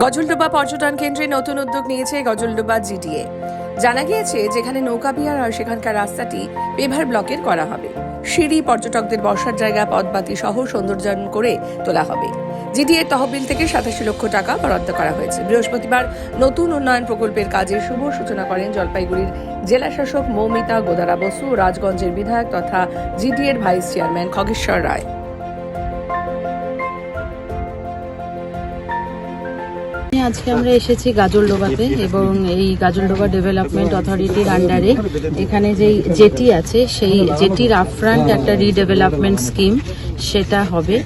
গজলডোবা পর্যটন কেন্দ্রে নতুন উদ্যোগ নিয়েছে গজলডোবা জিডিএ। জানা গিয়েছে, যেখানে নৌকা বিহার হয় সেখানকার রাস্তাটি পেভার ব্লকের করা হবে। সিঁড়ি, পর্যটকদের বসার জায়গা, পথবাতি সহ সৌন্দর্যায়ন করে তোলা হবে। জিডিএর তহবিল থেকে 87 লক্ষ টাকা বরাদ্দ করা হয়েছে। বৃহস্পতিবার নতুন উন্নয়ন প্রকল্পের কাজের শুভ সূচনা করেন জলপাইগুড়ির জেলাশাসক মৌমিতা গোদারা বসু ও রাজগঞ্জের বিধায়ক তথা জিডিএর ভাইস চেয়ারম্যান খগেশ্বর রায়। আজকে আমরা এসেছি গাজলডোবাতে এবং এই গাজলডোবা ডেভেলপমেন্ট অথরিটির আন্ডারে এখানে যে জেটি আছে সেই জেটির আপফ্রন্ট একটা রিডেভেলপমেন্ট স্কিম সেটা হবে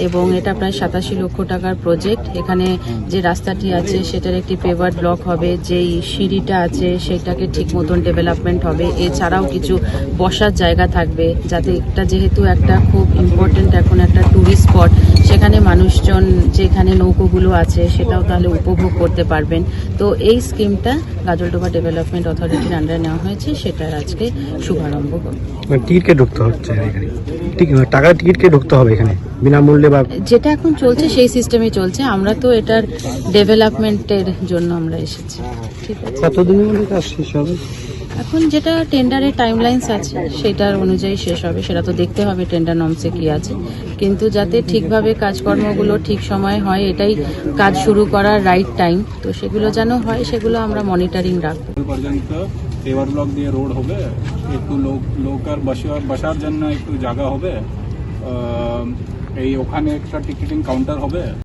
এবং এটা প্রায় 87 লক্ষ টাকার প্রজেক্ট। এখানে যে রাস্তাটি আছে সেটার একটি পেভার ব্লক হবে, যেই সিঁড়িটা আছে সেটাকে ঠিক মতন ডেভেলপমেন্ট হবে। এছাড়াও কিছু বসার জায়গা থাকবে, যাতে এটা যেহেতু একটা খুব ইম্পর্টেন্ট এখন একটা ট্যুরিস্ট স্পট, সেখানে মানুষজন যেখানে নৌকোগুলো আছে সেটাও তাহলে উপভোগ করতে পারবেন। তো এই স্কিমটা গাজলডোবা ডেভেলপমেন্ট অথরিটির আন্ডারে নেওয়া হয়েছে, সেটার আজকে শুভারম্ভ হবে। টিকিটকে ঢুকতে হচ্ছে এখানে, টাকা টিকিটকে ঢুকতে হবে এখানে বিনামূল্যে, বা যেটা এখন চলছে সেই সিস্টেমে চলছে। আমরা তো এটার ডেভেলপমেন্টের জন্য আমরা এসেছি। ঠিক আছে, কতদিনের মধ্যে কাজ শেষ হবে? এখন যেটা টেন্ডারের টাইমলাইন্স আছে সেটার অনুযায়ী শেষ হবে, সেটা তো দেখতে হবে টেন্ডার নর্মসে কি আছে। কিন্তু যাতে ঠিকভাবে কাজকর্মগুলো ঠিক সময় হয়, এটাই কাজ শুরু করার রাইট টাইম, তো সেগুলো যেন হয় সেগুলো আমরা মনিটরিং রাখবো। পর্যন্ত পেভার ব্লক দিয়ে রোড হবে, একটু লোকার বসার জন্য একটু জায়গা হবে, এই ওখানে একটা টিকিটিং কাউন্টার হবে।